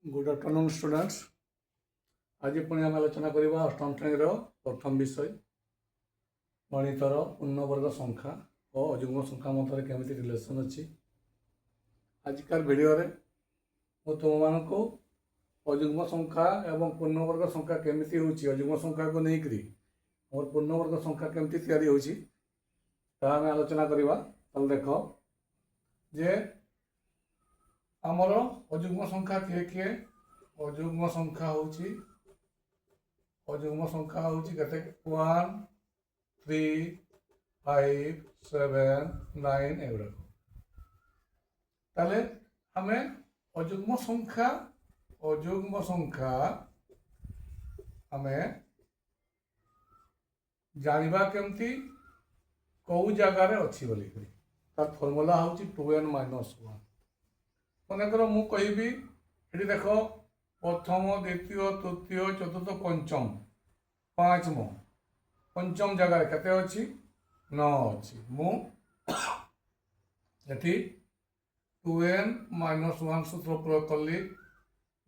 Good afternoon students. आज पुणी आम आलोचना करवा अष्टम श्रेणी प्रथम विषय गणितर पूर्णवर्ग संख्या और अजुग्म संख्या मध्य केमी रिलेसन अच्छी। आजिकार भिडियो मु तुम मान अजुग्म संख्या एवं पूर्णवर्ग संख्या केमी हो अजुग्म संख्या को लेकर और पूर्णवर्ग संख्या केमी होमें आलोचना करवा। देख जे आमर अजुग्म संख्या किए किए अजुग्म संख्या होची केते 1 3 5 7 9 एगुड़ा ताले हमें अजुग्म संख्या हमें जानिबा केमती कौ जगार अच्छी बोली तार फॉर्मूला होची 2n - 1 मनकर मु कहबी ये देख प्रथम द्वितीय तृतीय चतुर्थ पंचम पांचम पंचम जगार केते अच्छी 9 अच्छी मुझे 2n - 1 सूत्र प्रयोग कली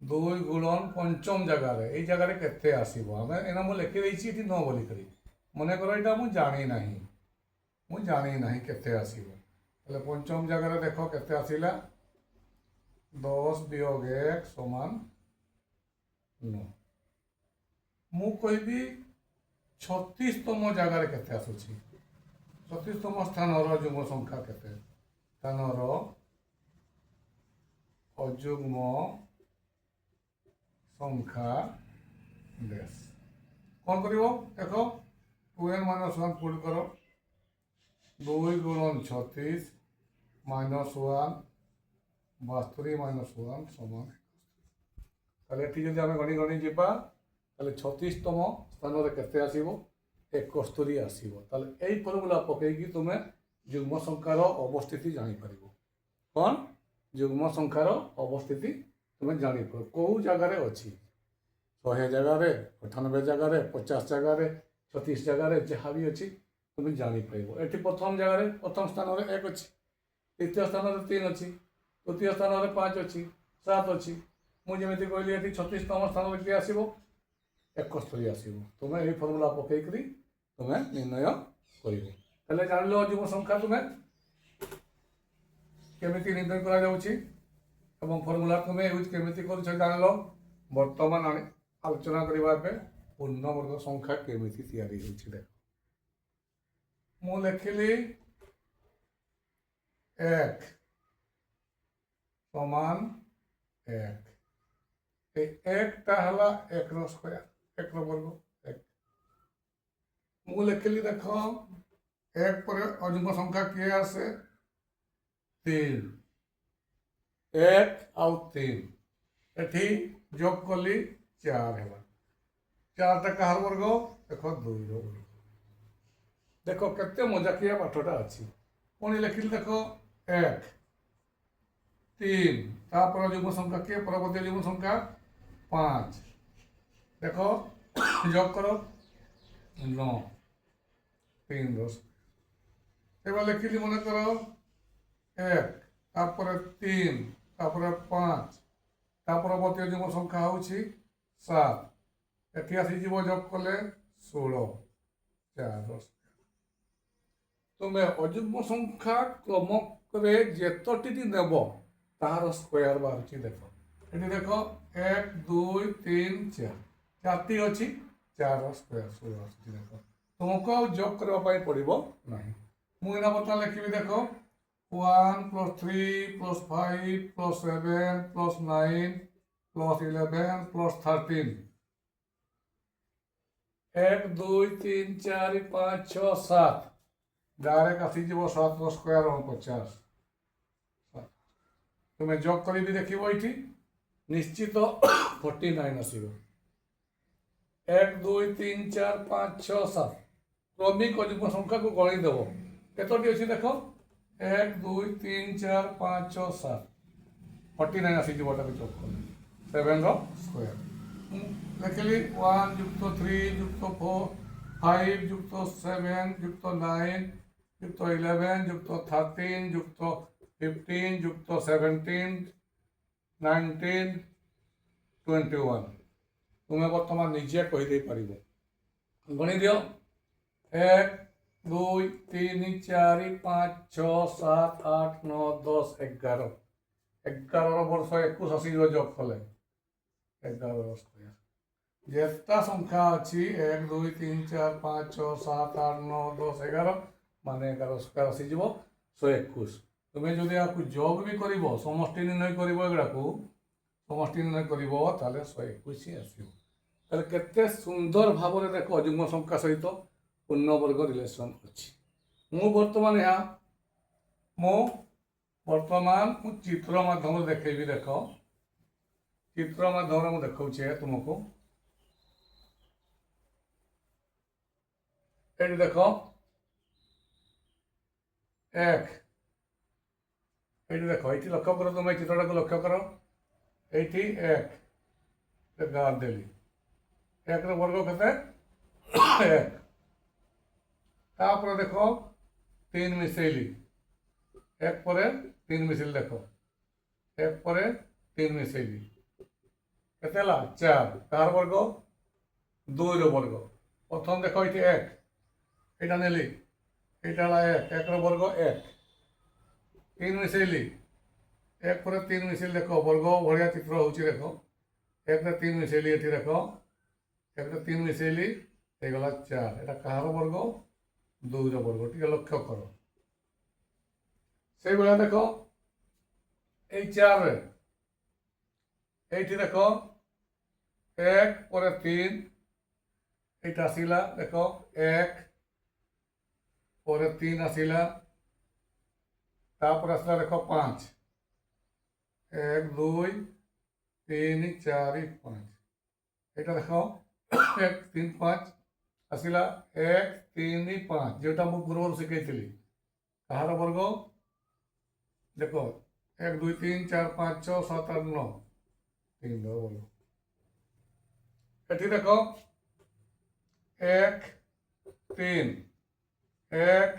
2 गुणन पंचम जगार ये जगार केते आसीबो हमें एना मु लिखि देछि इति 9 बोली करी मन कर एटा मु जानी नाही केते आसीबो तले पंचम जगार देखो केते आसीला 10 वियोग 1 समान 9 मु कहबी 36तम जगार केते आसुची 36तम स्थान अजुग्म संख्या केते स्थान अजुग्म संख्या देश कौन करिवो देखो 2n - 1 पुट करो 2 गुणन 36 -1 72 - 1 समान ताले एठी जदि आमे गणी गणी जिबा ताले 36तम स्थान रे केते आसीबो 71 आसीबो। ताले एई फॉर्मूला पकेकी तुमे युग्म संख्यार अवस्थिति जानि परिबो। कोन युग्म संख्यार अवस्थिति तुमे जानि परिबो को जगह रे अछि 100 जगह रे 98 जगह रे 50 जगह रे 36 जगह रे जहाँ भी अछि तुमे जानि परिबो। एठी प्रथम जगह रे प्रथम स्थान रे 1 अछि द्वितीय स्थान रे 3 अछि तृतीय स्थान में 5 अच्छी 7 अच्छी मुझे कहली ये 36तम स्थान में किए आसो 71 आसो तुम्हें ये फर्मूला पकईकरी तुम्हें निर्णय कर जान लो अजुग्म संख्या तुम्हें केमी निर्णय कर फर्मूला तुम्हें यूज केमी कर जान लो। बर्तमान आलोचना करने पूर्णवर्ग संख्या केमी देख मु लिखिली 1 समान 1 एकटा हला 1 रो स्क्वायर 1 रो वर्ग 1 मु लिखिली देख 1 पर अजुग्म संख्या किए आसे 3 1 आउ 3 एठी जोग कली 4 है 4 टा कहार वर्ग देख 2 रो वर्ग देख केते मजाकिया पाठटा अछि पुणी लिखिली देख 1 3 तापर अजुग्म संख्या के परवर्ती अजुग्म संख्या 5 देखो जोग करो 9 3 10 एबार लिखिली मन करो 1 तापर 3 तापर 5 तापर परवर्ती अजुग्म संख्या होछि 7 एठी आसी जीव जोग कले 16 4 10 तुम्हें अजुग्म संख्या क्रम जेतटी नेब तार स्क्वायर बाहर देख ये देख 1 2 3 4 4टी अच्छी 4 स्क्वायर 16 देख तुमको जोग करने पड़ो ना मुझे बता लिखी देख 1 + 3 + 5 + 7 + 9 + 11 + 13 1 2 3 4 5 6 7 डायरेक्ट आसीज 7 स्क्वायर 50 तुम्हें जोग कर देख ये निश्चित 49 आसो 1 2 3 4 5 6 7 क्रमिक अजुग्म संख्या को गणीदेव कतोटी अच्छी देख 1 2 3 4 5 6 7 49 आसीज जोग कर 7 रो स्क्वायर लिखिली 1 + 3 + 4 5 + 7 + 9 + 11 + 13 + 15 + 17 19 21 तुम्हें बर्तमान निजे कहीदे पार गणी दियो 1 2 3 4 5 6 7 8 9 10 11 11 वर्ष 21 आसीज जोग कले 11 स्क्वायर जेता संख्या अच्छी 1 2 3 4 5 6 7 8 9 10 11 माने 11 स्क्वायर आसीज 121 तुम्हें जदि आपको जोग भी कर समष्टि निर्णय करा समष्टि निर्णय कर 121 आसो केते सुंदर भाव में देख अजुग्म संख्या सहित पूर्णवर्ग रिलेसन अच्छी मु बर्तमान चित्र माध्यम देखेबी देख चित्र माध्यम मुझे देखा तुमको ये देख 1 ये देख ये लक्ष्य कर तुम चित्रटा को लक्ष्य कर ये 1 गार देली 1 वर्ग के 1 तापर देख 3 मिसेली 1 पर 3 मिसेली देख 1 पर 3 मिसेली के 4 तार वर्ग 2 वर्ग प्रथम देख ये 1 यहाँ नेली यहाँ 1 वर्ग 1 3 मिसेली 1 पर 3 मिसेली देख वर्ग भाया चित्र हो देख 1 रे 3 मिसेली ये देख 1 रे 3 मिसेली गला 4 यहाँ कहार वर्ग 2 वर्ग टे लक्ष्य कर से भाया देख ये 4 ये देख 1 पर 3 ये आसला देख 1 पर 3 आसला तापर आसला देख 5 1 2 3 4 5 এটা দেখো 1 3 5 আসিলা 1 3 5 যেটা মু পূর্বରୁ শিখাইছিলি কাহার বর্গ দেখো 1 2 3 4 5 6 7 8 9 3 বর্গ এটি দেখো 1 3 1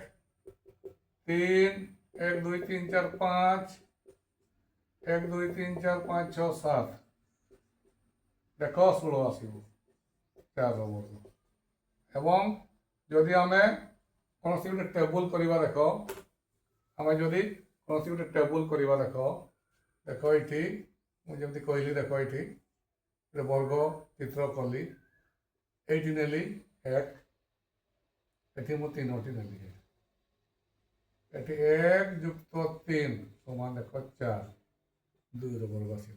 3 1 2 3 4 5 1 2 3 4 5 6 7 देख 16 आसो 4 वर्ग एवं जदि आम कौन गोटे टेबुल करवा देख आम जदि कौन गोटे टेबुल करवा देख देख ये मुझे कहली देख ये वर्ग चित्र कली ये नेली 1 ये मु 3टी नेली ये 1 युक्त 3 समान देख 4 2 वर्ग आस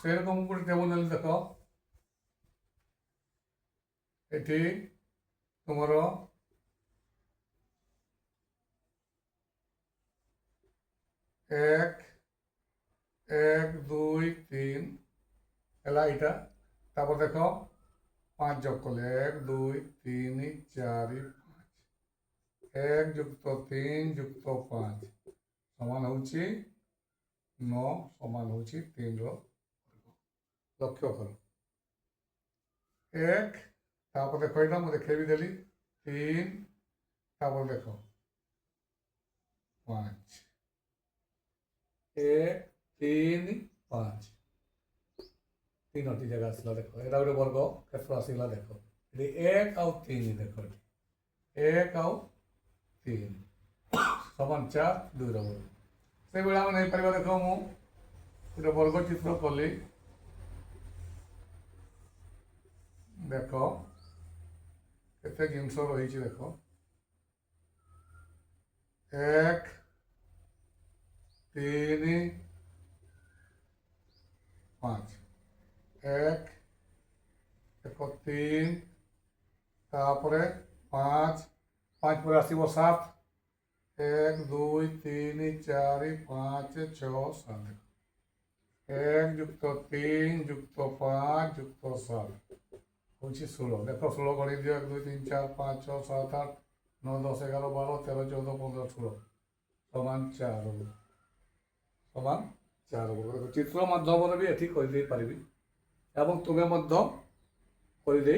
से रकम गोटे टेबुल नेली देख ये तुम 1 1 2 3 है यहाँ देख 5 जोग कले 1 2 3 4 5 1 युक्त 3 युक्त 5 समान हो 9 समान हो 3 लक्ष्य कर 1 तापर देख यहाँ मुझे देखे भी देली 3 तापर देख 5 1 3 5 3टी जगह आसला देख यहाँ गोटे वर्ग क्षेत्र आसला देख ये 1 आउ 3 देख 1 आउ 3 समान 4 2 वर्ग से बेला आम नहीं पार देख मु गोटे वर्ग चित्र कली देख केते जिनस रही देख 1 3 5 1 देख 3 तापर 5 5 पर आसो 7 1 2 3 4 5 6 7 1 युक्त 3 युक्त 5 युक्त 7 हूँ 16 देख 16 गणी दियो 1 2 3 4 5 6 7 8 9 10 11 12 13 14 15 16 समान 4 समान 4 वर्ग चित्र माध्यम भी ये करदेपारि एवं तुम्हें करदे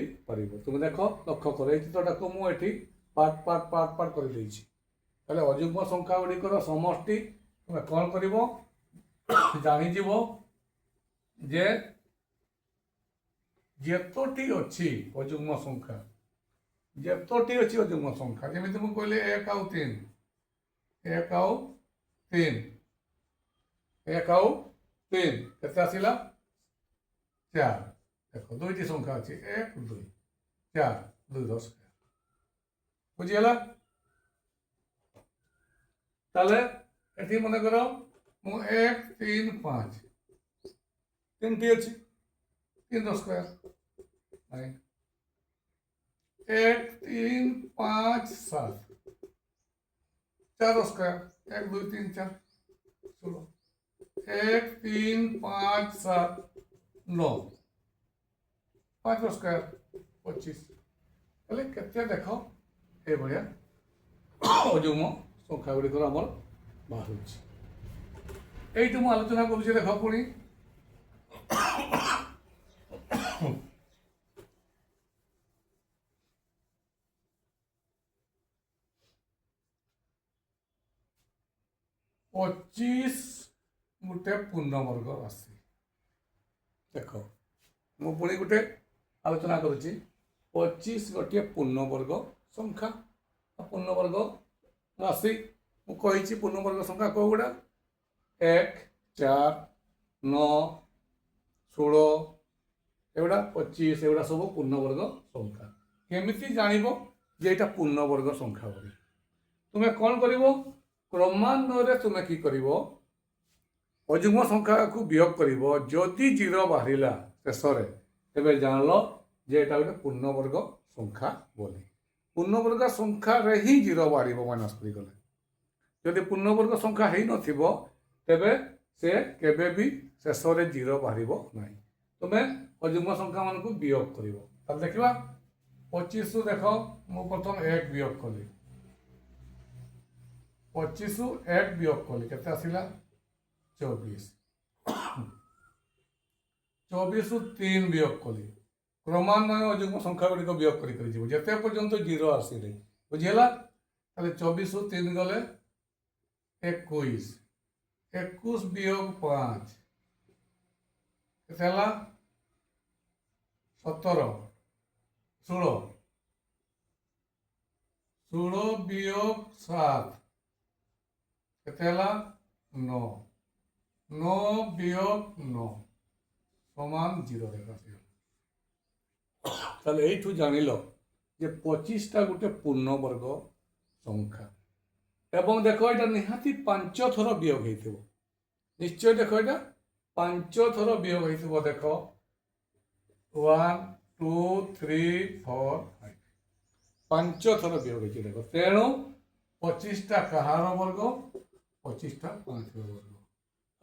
तुम देख लक्ष्य कर चित्रटा को मुझे पार्ट पार्ट पार्ट पार्ट कर अजुग्म संख्या गुड़िकर समष्टि तुम्हें कौन कर जानीज जे ଯେତୋଟି ଅଛି ଅଯୁଗ୍ମ ସଂଖ୍ୟା, ଯେତୋଟି ଅଛି ଅଯୁଗ୍ମ ସଂଖ୍ୟା, ଯେମିତି ମୁଁ କହିଲି 1 ଆଉ 3, 1 ଆଉ 3, 1 ଆଉ 3 କେତେ ଆସିଲା 4। ଦେଖ ଦୁଇଟି ସଂଖ୍ୟା ଅଛି 1 2 4 2 10 ବୁଝିଗଲା। তাহলে এটি মনে কর মু 1 3 5 তিনটি আছে 3 10 স্কয়ার 1 3 5 7 4 স্কয়ার 1 2 3 4 16 1 3 5 7 9 5 স্কয়ার 25। তাহলে কেতে দেখো এই ভଳିয়া অযুগ্ম সংখ্যা গুড়িকর আমার বাহুছি। এইটি মু আলোচনা করছি দেখ পুଣି पचीस गोटे पूर्णवर्ग राशि। देख मु पुणी गोटे आलोचना करुच्ची 25 गोटे पूर्णवर्ग संख्या। पूर्णवर्ग राशि मु कही पूर्णवर्ग संख्या कौ गुड़ा 1 4 9 16 एगुड़ा 25 एगुड़ा सब पूर्णवर्ग संख्या। केमिति जानिबो जे एटा पूर्णवर्ग संख्या बोली तुम्हें कौन करिवो क्रमान्वय तुम्हें कि करिवो अयुग्म संख्या को वियोग करिवो जदि जीरो बाहरिला शेष रे तेबे जानलो जे एटा गोटे पूर्णवर्ग संख्या बोली। पूर्णवर्ग संख्या रे ही जीरो बाहरिबो माइनस करि गले। जदि पूर्णवर्ग संख्या हेई नथिबो तेबे से केबे भी शेष रे जीरो बाहरिबो नाही। तुम्हें अयुग्म संख्या मान को वियोग करिवो। तब देखिबा 25 रु देखो मु प्रथम 1 वियोग कली 25 रु 1 वियोग कली केते आसिला 24 24 रु 3 वियोग कली क्रमान्वय अयुग्म संख्या गुड़ी को वियोग करी जीव जेते पर्यंत जीरो आसिले बुझिला। ताले 24 रु 3 गले 21 21 वियोग 5 केते हला 17 16 16 वियोग 7 केते हला 9 9 वियोग 9 समान 0 देखा। ताले एठू जानिलो जे 25 टा गोटे पूर्णवर्ग संख्या एवं देखो एटा निहाती 5 थर वियोग हेतिबो। निश्चय देखो एटा 5 थर वियोग हेतिबो। देखो 1 2 3 4 5 5 थर वियोग हेछि। देखो तेणु 25 टा कहार वर्ग 25 टा 5 वर्ग।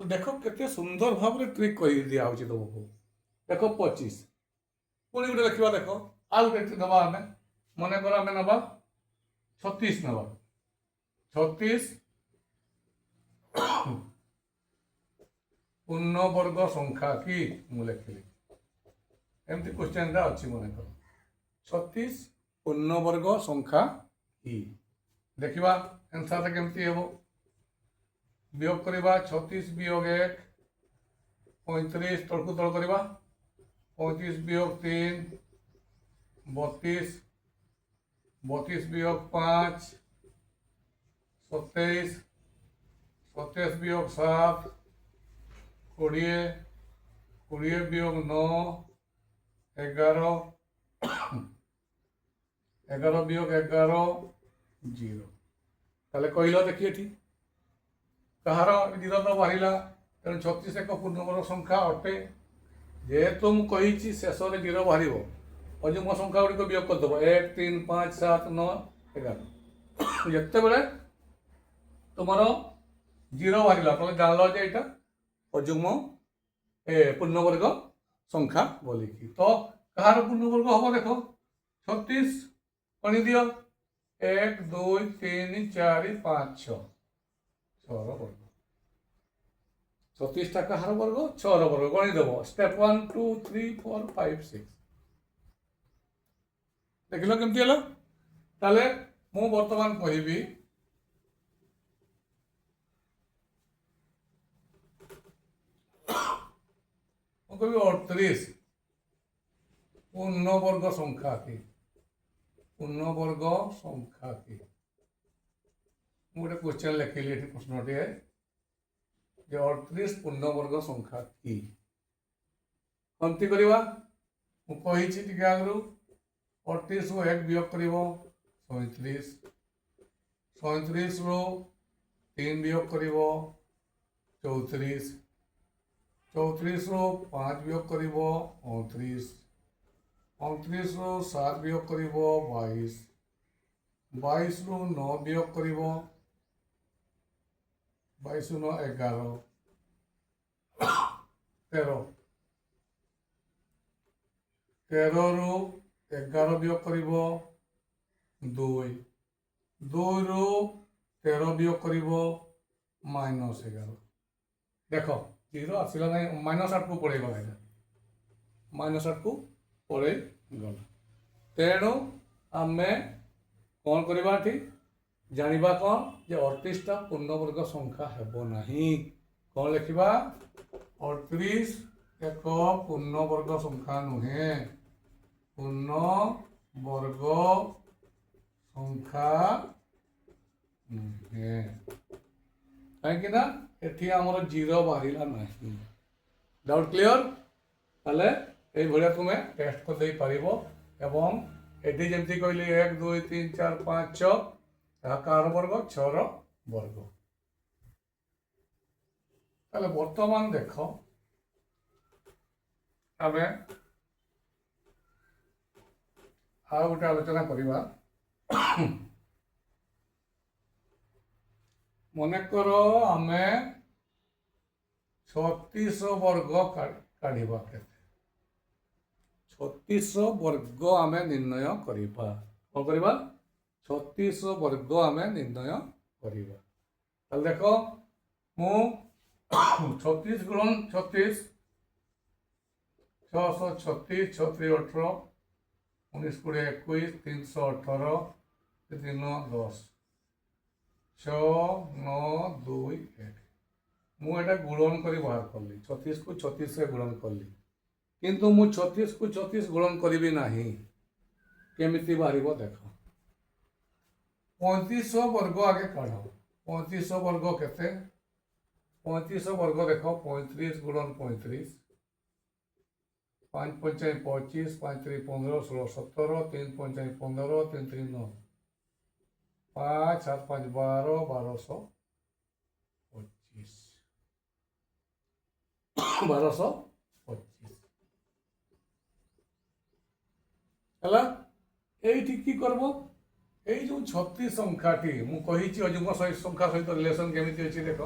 तो देखो केते सुंदर भाव रे ट्रिक कहि दिया होछि तुमको। देखो 25 पुणी गोटे देखा देख आउ गोटे नवा आम मन कर आम नवा 36 नवा 36 पूर्णवर्ग संख्या कि मु लिखिली एमती क्वेश्चन अच्छी मन कर 36 पूर्णवर्ग संख्या कि देखा आंसर केमती हे वियोग करवा 36 वियोग 1 35 तलकू तल करवा 35 वियोग 3 32 32 वियोग 5 27 27 वियोग 7 20 20 वियोग 9 11 11 वियोग 11 0। ताले कहलो देखिए ठीक कहार जीरो तो बाहरिला तेणु 36 एक पूर्णवर्ग संख्या अटे। जेहेतु मुझे शेष में जीरो बाहर अयुग्म संख्या गुड़ी वियोग करदेव 1 3 5 7 9 11 जिते बड़े तुम जीरो बाहर तुम जान जे यहाँ अयुग्म पूर्णवर्ग संख्या बोलिकी। तो कहार पूर्णवर्ग हम देख 36 गणी दियो 1 2 3 4 5 6 वर्ग 36 टा कहार वर्ग 6 वर्ग गणिदेव स्टेप 1 2 3 4 5 6 देखिल केमती है। ताले मु वर्तमान कहबी मु कहबी 38 पूर्णवर्ग संख्या की पूर्णवर्ग संख्या की गोटे क्वेश्चन लिखिली ये प्रश्नटे जे 38 पूर्णवर्ग संख्या की कमती करवा मुझे टे आगु 38 रू 1 वियोग कर 37 37 रू 3 वियोग कर 34 34 रू 5 वियोग कर 29 29 रू 7 वियोग कर 22 22 रू 9 वियोग कर 22 रू 9 11 13 13 रू 11 वियोग कर 2 2 रू 13 वियोग कर -11 देख जीरो आसला ना -8 को पड़े गला -8 को पड़े गला तेणु आम कौन करवा जानिबा कौन जे 38 टा पूर्णवर्ग संख्या हेब नहीं कौन लिखा 38 एक पूर्णवर्ग संख्या नुहे पूर्णवर्ग संख्या नुहे कहीं ना एठी आमर जीरो बाहर ना डाउट क्लियर ताले ये भाया तुम्हें टेस्ट कर दे पारिबो एवं एठी जेमती कहली 1 2 3 4 5 6 कार वर्ग 6 रो वर्ग ताले वर्तमान देख आमे आ गोटे आलोचना करवा मनकर आम 36 वर्ग काढ़ा के 36 वर्ग आम निर्णय करवा कौन करवा 36 वर्ग आम निर्णय करवा देख मु 36 गुणन 36 636 6 18 19 20 21 318 3 10 6 9 2 1 मुझे गुणन कर बाहर कली 36 को 36 से गुणन कली किंतु मु 36 को 36 गुणन करी ना केमी बाहर देख 3500 वर्ग आगे काढ़ 3500 वर्ग केते 3500 वर्ग देख 35 गुणन 35 5 5 25 5 3 15 16 17 3 5 15 3 3 9 5 7 5 12 1225 1225 है ये कि करब ये जो 36 संख्याटी मुझे अजुग्म संख्या सहित रिलेसन केमी अच्छी देख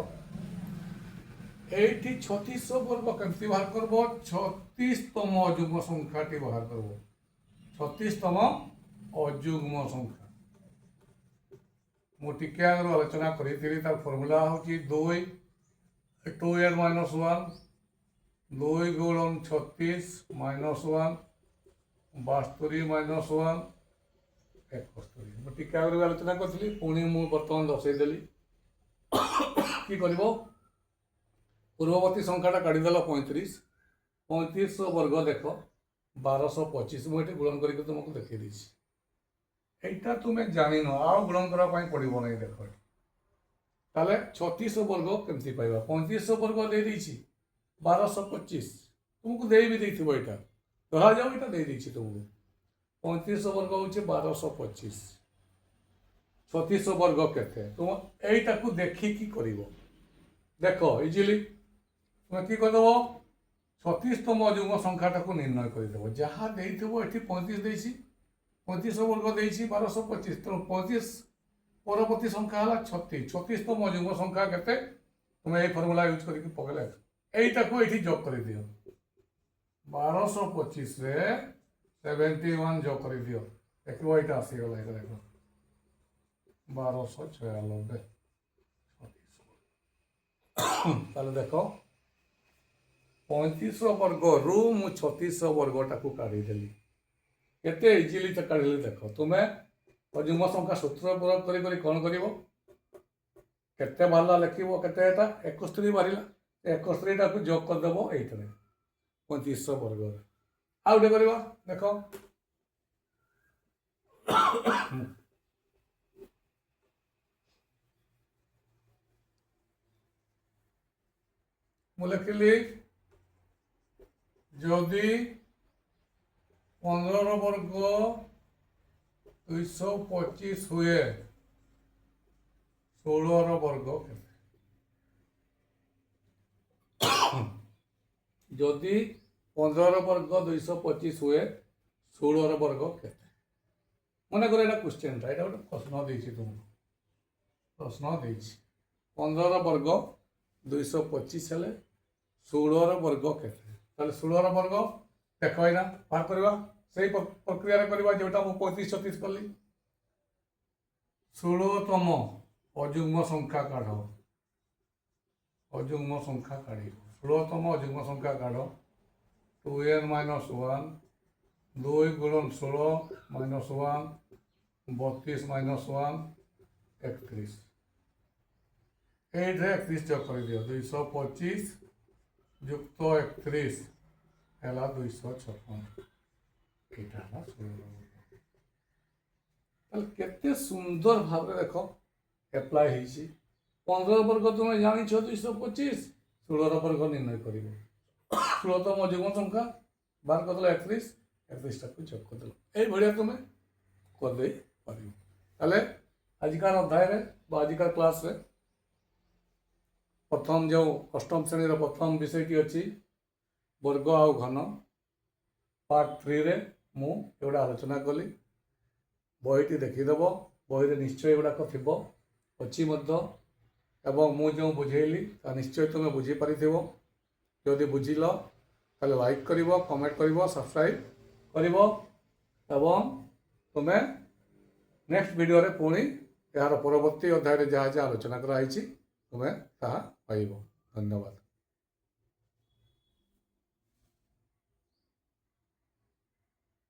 ये 36 वर्ग केमती बाहर करब 36तम अजुग्म संख्याटी बाहर करब 36तम अजुग्म संख्या मुझे आगे आलोचना करी फर्मूला हूँ 2 2n - 1 2 गुणन 36 -1 72 -1 71 मुझे आगे आलोचना करी पुणी मुझे बर्तमान दर्शेदेली कि कर पूर्ववर्ती संख्याटा काढ़ीदेल 35 3500 वर्ग देख 1225 मुझे गुणन करके तुमको देखी यहाँ तुम्हें जान आ गुणन करने पड़ो ना देख ताले 3600 वर्ग केमती पाइबा 3500 वर्ग दे 1225 तुमको दे भी देथिबो एटा धरा जाओ एटा दे देछि तुमको 3500 वर्ग होचे 1225 3600 वर्ग केते तुम एटा को देखि की करिवो देखो इजिली तुम कि करदेव 36तम अजुग्म संख्याटा को निर्णय करदेव जहाँ देथिबो एठी 35 देछि 3500 वर्ग देछि 1225 तेणु 35 परवर्ती संख्या है 36 36तम अजुग्म संख्या केते तुम ये फर्मूला यूज करके पकड़े यहीटा को ये जोग कर दियो 1225 रे 71 जोग कर दियो देखो यहाँ आसीगला ये देख 1296 ताले देख 3500 वर्ग रु मु 3600 वर्गटा को काढ़ीदेली केते इजिली काढ़ी देख तुम्हें अजुग्म संख्या सूत्र प्रयोग करी कौन कर केते बाहर लिखो केते 71 बाहर 71 टाक जोग करदेव ये 3500 वर्ग ଆଉ ଗୋଟେ କରିବା ଦେଖ ମୁଁ ଲେଖିଲି ଯଦି 15 ବର୍ଗ 225 ହୁଏ 16 ବର୍ଗ କେତେ? ଯଦି 15 ବର୍ଗ 225 ହୁଏ 16 ବର୍ଗ କେତେ? ମନେକର ଏଇଟା କ୍ୱେଶ୍ଚନଟା, ଏଇଟା ଗୋଟେ ପ୍ରଶ୍ନ ଦେଇଛି ତୁମକୁ, ପ୍ରଶ୍ନ ଦେଇଛି 15 ବର୍ଗ 225 ହେଲେ 16 ବର୍ଗ କେତେ? ତାହେଲେ 16 ବର୍ଗ ଦେଖ ଏଇନା ବାହାର କରିବା, ସେଇ ପ୍ରକ୍ରିୟାରେ କରିବା ଯେଉଁଟା ମୁଁ 35 36 କଲି। 16ତମ ଅଯୁଗ୍ମ ସଂଖ୍ୟା କାଢ଼, ଅଯୁଗ୍ମ ସଂଖ୍ୟା କାଢ଼ିବ। 16ତମ ଅଯୁଗ୍ମ ସଂଖ୍ୟା କାଢ଼। 2n - 1 2 × 16 - 1 32 - 1 31। এইটা 31 যোগ କରିଦିଅ। 225 ଯୁକ୍ତ 31 ହେଲା 256। ଏଇଟା ହେଲା 16। ତାହେଲେ କେତେ ସୁନ୍ଦର ଭାବରେ ଦେଖ ଆପ୍ଲାଏ ହେଇଛି। 15 ବର୍ଗ ତୁମେ ଜାଣିଛ 225, 16 ବର୍ଗ ନିର୍ଣ୍ଣୟ କରିବ। 16ତମ ଯୁଗ୍ମ ସଂଖ୍ୟା ବାହାର କରିଦେଲ 31, 31ଟାକୁ ଯୋଗ କରିଦେଲ। এইଭଳିଆ ତୁମେ କରିଦେଇ ପାରିବ। ତାହେଲେ ଆଜିକାର ଅଧ୍ୟାୟରେ ବା ଆଜିକାର କ୍ଲାସ୍ରେ ପ୍ରଥମ ଯେଉଁ ଅଷ୍ଟମ ଶ୍ରେଣୀର ପ୍ରଥମ ବିଷୟଟି ଅଛି ବର୍ଗ ଆଉ ଘନ, ପାର୍ଟ 3ରେ ମୁଁ ଏଗୁଡ଼ା ଆଲୋଚନା କଲି। ବହିଟି ଦେଖିଦେବ, ବହିରେ ନିଶ୍ଚୟ ଏଗୁଡ଼ାକ ଥିବ, ଅଛି ମଧ୍ୟ, ଏବଂ ମୁଁ ଯେଉଁ ବୁଝେଇଲି ତା ନିଶ୍ଚୟ ତୁମେ ବୁଝିପାରିଥିବ। ଯଦି ବୁଝିଲ ତାହେଲେ ଲାଇକ୍ କରିବ, କମେଣ୍ଟ କରିବ, ସବସ୍କ୍ରାଇବ୍ କରିବ, ଏବଂ ତୁମେ ନେକ୍ସଟ ଭିଡ଼ିଓରେ ପୁଣି ଏହାର ପରବର୍ତ୍ତୀ ଅଧ୍ୟାୟରେ ଯାହା ଯାହା ଆଲୋଚନା କରାଯାଇଛି ତୁମେ ତାହା ପାଇବ। ଧନ୍ୟବାଦ।